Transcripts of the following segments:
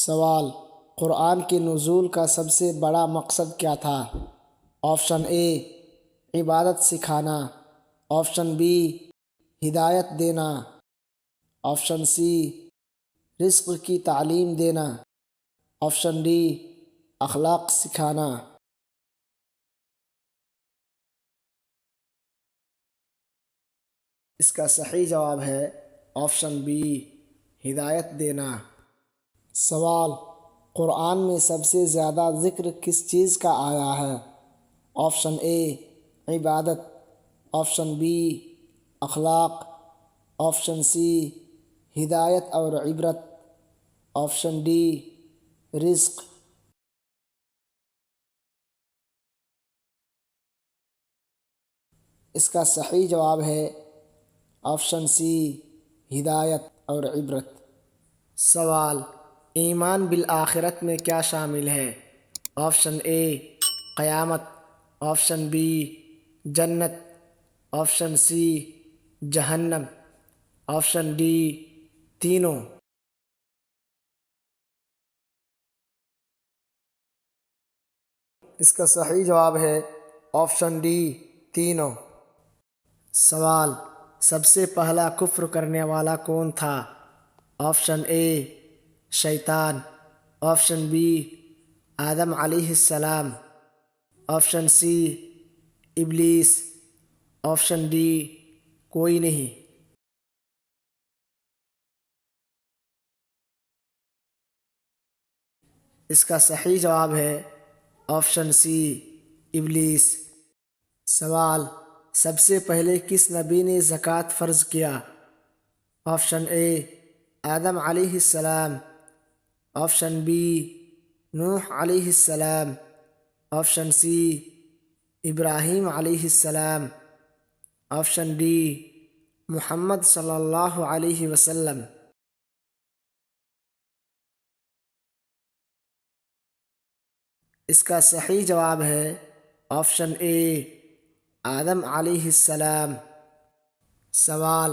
سوال: قرآن کے نزول کا سب سے بڑا مقصد کیا تھا؟ آپشن اے عبادت سکھانا، آپشن بی ہدایت دینا، آپشن سی رزق کی تعلیم دینا، آپشن ڈی اخلاق سکھانا۔ اس کا صحیح جواب ہے آپشن بی ہدایت دینا۔ سوال: قرآن میں سب سے زیادہ ذکر کس چیز کا آیا ہے؟ آپشن اے عبادت، آپشن بی اخلاق، آپشن سی ہدایت اور عبرت، آپشن ڈی رزق۔ اس کا صحیح جواب ہے آپشن سی ہدایت اور عبرت۔ سوال: ایمان بالآخرت میں کیا شامل ہے؟ آپشن اے قیامت، آپشن بی جنت، آپشن سی جہنم، آپشن ڈی تینوں۔ اس کا صحیح جواب ہے آپشن ڈی تینوں۔ سوال: سب سے پہلا کفر کرنے والا کون تھا؟ آپشن اے شیطان، آپشن بی آدم علیہ السلام، آپشن سی ابلیس، آپشن ڈی کوئی نہیں۔ اس کا صحیح جواب ہے آپشن سی ابلیس۔ سوال: سب سے پہلے کس نبی نے زکوٰۃ فرض کیا؟ آپشن اے آدم علیہ السلام، آپشن بی نوح علیہ السلام، آپشن سی ابراہیم علیہ السلام، آپشن ڈی محمد صلی اللہ علیہ وسلم۔ اس کا صحیح جواب ہے آپشن اے آدم علیہ السلام۔ سوال: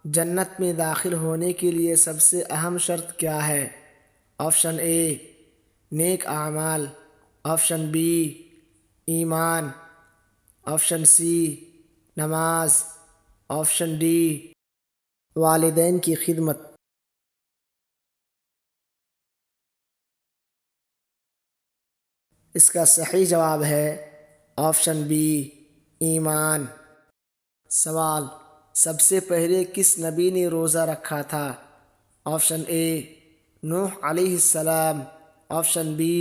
جنت میں داخل ہونے کے لیے سب سے اہم شرط کیا ہے؟ آپشن اے نیک اعمال، آپشن بی ایمان، آپشن سی نماز، آپشن ڈی والدین کی خدمت۔ اس کا صحیح جواب ہے آپشن بی ایمان۔ سوال: سب سے پہلے کس نبی نے روزہ رکھا تھا؟ آپشن اے نوح علیہ السلام، آپشن بی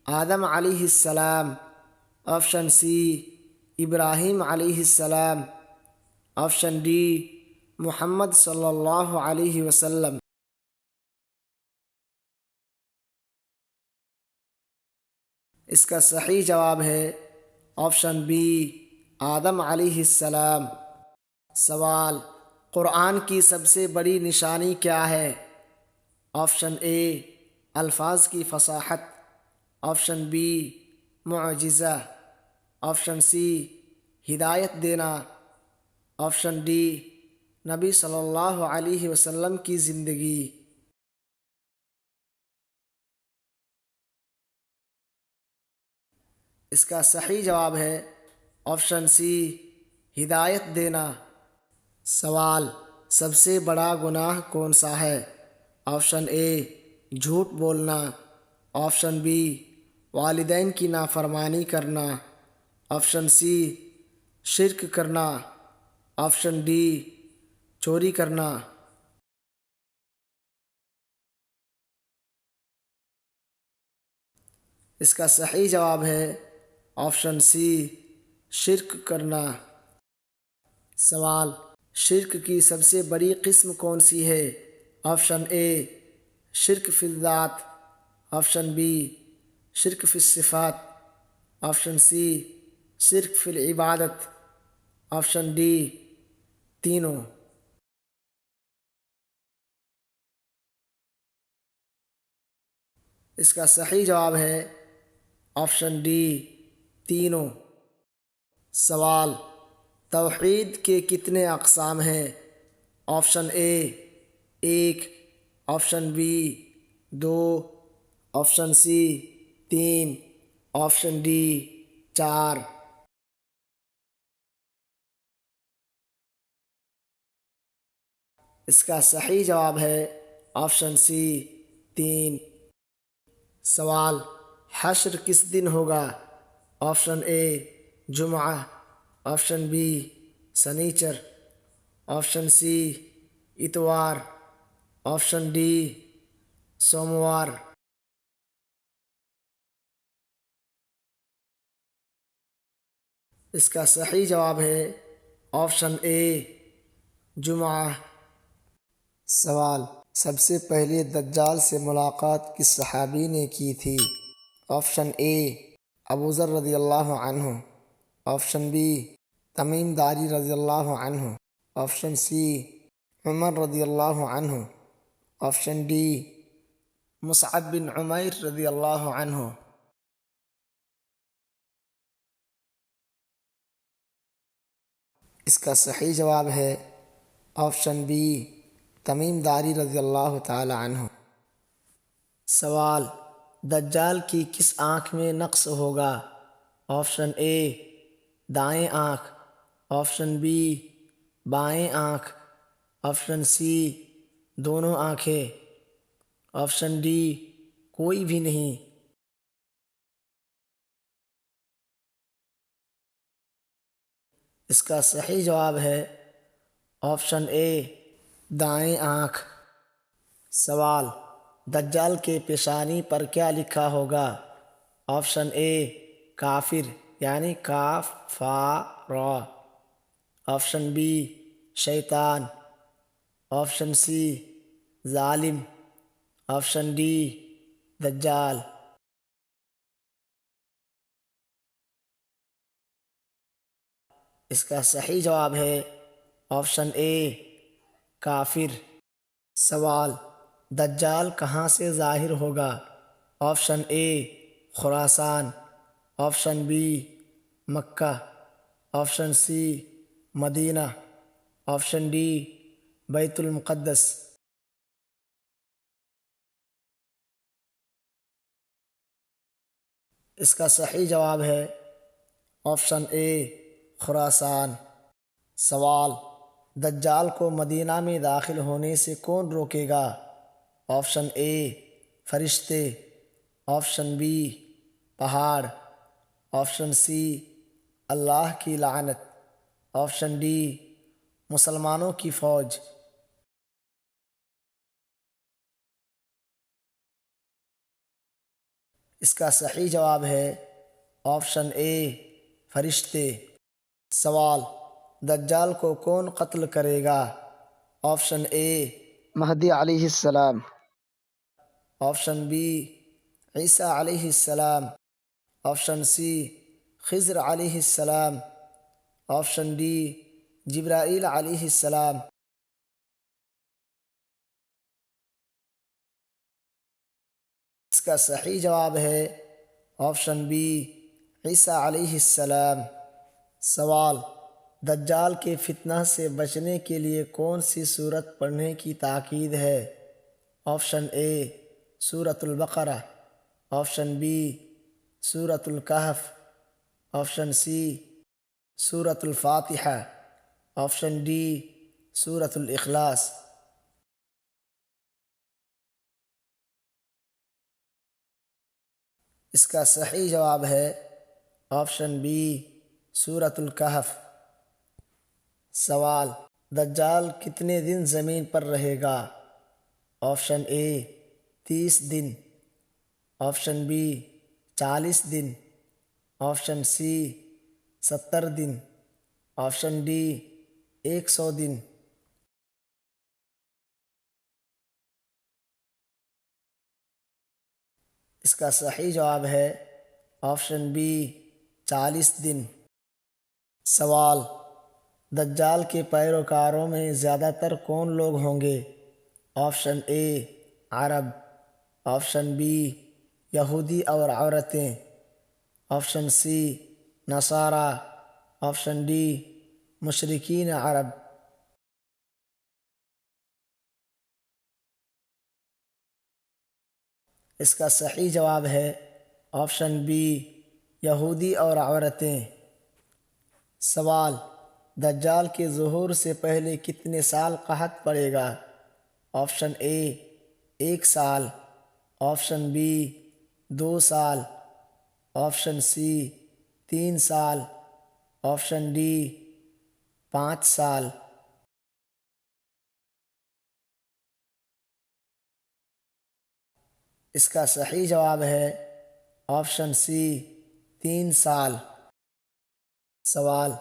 آدم علیہ السلام، آپشن سی ابراہیم علیہ السلام، آپشن ڈی محمد صلی اللہ علیہ وسلم۔ اس کا صحیح جواب ہے آپشن بی آدم علیہ السلام۔ سوال: قرآن کی سب سے بڑی نشانی کیا ہے؟ آپشن اے الفاظ کی فصاحت، آپشن بی معجزہ، آپشن سی ہدایت دینا، آپشن ڈی نبی صلی اللہ علیہ وسلم کی زندگی۔ اس کا صحیح جواب ہے آپشن سی ہدایت دینا۔ سوال: سب سے بڑا گناہ کون سا ہے؟ آپشن اے جھوٹ بولنا، آپشن بی والدین کی نافرمانی کرنا، آپشن سی شرک کرنا، آپشن ڈی چوری کرنا۔ اس کا صحیح جواب ہے آپشن سی شرک کرنا۔ سوال: شرک کی سب سے بڑی قسم کون سی ہے؟ آپشن اے شرک فی الذات، آپشن بی شرک فی الصفات، آپشن سی شرک فی العبادت، آپشن ڈی تینوں۔ اس کا صحیح جواب ہے آپشن ڈی تینوں۔ سوال: توحید کے کتنے اقسام ہیں؟ آپشن اے ایک، آپشن بی دو، آپشن سی 3، آپشن ڈی 4۔ اس کا صحیح جواب ہے آپشن سی 3۔ سوال، حشر کس دن ہوگا؟ آپشن اے جمعہ، آپشن بی سنیچر، آپشن سی اتوار، آپشن ڈی سوموار۔ اس کا صحیح جواب ہے آپشن اے جمعہ۔ سوال، سب سے پہلے دجال سے ملاقات کس صحابی نے کی تھی؟ آپشن اے ابو ذر رضی اللہ عنہ، آپشن بی تمیم داری رضی اللہ عنہ، آپشن سی عمر رضی اللہ عنہ، آپشن ڈی مصعب بن عمیر رضی اللہ عنہ۔ اس کا صحیح جواب ہے آپشن بی تمیم داری رضی اللہ تعالی عنہ۔ سوال، دجال کی کس آنکھ میں نقص ہوگا؟ آپشن اے دائیں آنکھ، آپشن بی بائیں آنکھ، آپشن سی دونوں آنکھیں، آپشن ڈی کوئی بھی نہیں۔ اس کا صحیح جواب ہے آپشن اے دائیں آنکھ۔ سوال، دجال کے پیشانی پر کیا لکھا ہوگا؟ آپشن اے کافر یعنی کاف فا را، آپشن بی شیطان، آپشن سی ظالم، آپشن ڈی دجال۔ اس کا صحیح جواب ہے آپشن اے کافر۔ سوال، دجال کہاں سے ظاہر ہوگا؟ آپشن اے خراسان، آپشن بی مکہ، آپشن سی مدینہ، آپشن ڈی بیت المقدس۔ اس کا صحیح جواب ہے آپشن اے خراسان۔ سوال، دجال کو مدینہ میں داخل ہونے سے کون روکے گا؟ آپشن اے فرشتے، آپشن بی پہاڑ، آپشن سی اللہ کی لعنت، آپشن ڈی مسلمانوں کی فوج۔ اس کا صحیح جواب ہے آپشن اے فرشتے۔ سوال، دجال کو کون قتل کرے گا؟ آپشن اے مہدی علیہ السلام، آپشن بی عیسیٰ علیہ السلام، آپشن سی خضر علیہ السلام، آپشن ڈی جبرائیل علیہ السلام۔ اس کا صحیح جواب ہے آپشن بی عیسیٰ علیہ السلام۔ سوال، دجال کے فتنہ سے بچنے کے لیے کون سی سورت پڑھنے کی تاکید ہے؟ آپشن اے سورۃ البقرہ، آپشن بی سورۃ الکہف، آپشن سی سورۃ الفاتحہ، آپشن ڈی سورۃ الاخلاص۔ اس کا صحیح جواب ہے آپشن بی سورۃ الکہف۔ سوال، دجال کتنے دن زمین پر رہے گا؟ آپشن اے 30 دن، آپشن بی 40 دن، آپشن سی 70 دن، آپشن ڈی 100 دن۔ اس کا صحیح جواب ہے آپشن بی 40 دن۔ سوال، دجال کے پیروکاروں میں زیادہ تر کون لوگ ہوں گے؟ آپشن اے عرب، آپشن بی یہودی اور عورتیں، آپشن سی نصارہ، آپشن ڈی مشرکین عرب۔ اس کا صحیح جواب ہے آپشن بی، یہودی اور عورتیں۔ سوال، دجال کے ظہور سے پہلے کتنے سال قحط پڑے گا؟ آپشن اے 1 سال، آپشن بی 2 سال، آپشن سی 3 سال، آپشن ڈی 5 سال۔ اس کا صحیح جواب ہے آپشن سی 3 سال۔ سوال،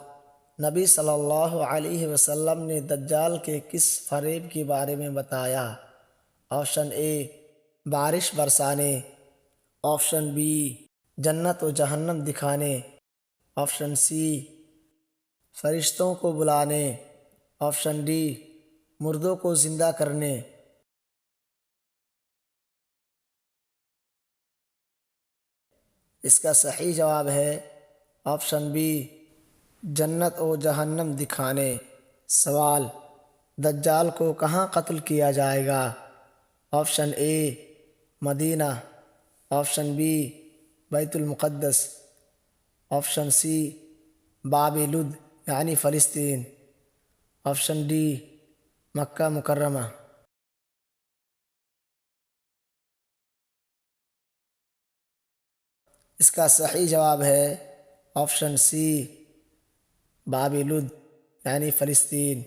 نبی صلی اللہ علیہ وسلم نے دجال کے کس فریب کے بارے میں بتایا؟ آپشن اے، بارش برسانے، آپشن بی، جنت و جہنم دکھانے، آپشن سی، فرشتوں کو بلانے، آپشن ڈی، مردوں کو زندہ کرنے۔ اس کا صحیح جواب ہے آپشن بی، جنت و جہنم دکھانے۔ سوال، دجال کو کہاں قتل کیا جائے گا؟ آپشن اے، مدینہ، آپشن بی، بیت المقدس، آپشن سی، باب لد یعنی فلسطین، آپشن ڈی، مکہ مکرمہ۔ اس کا صحیح جواب ہے آپشن سی، باب لد یعنی فلسطین۔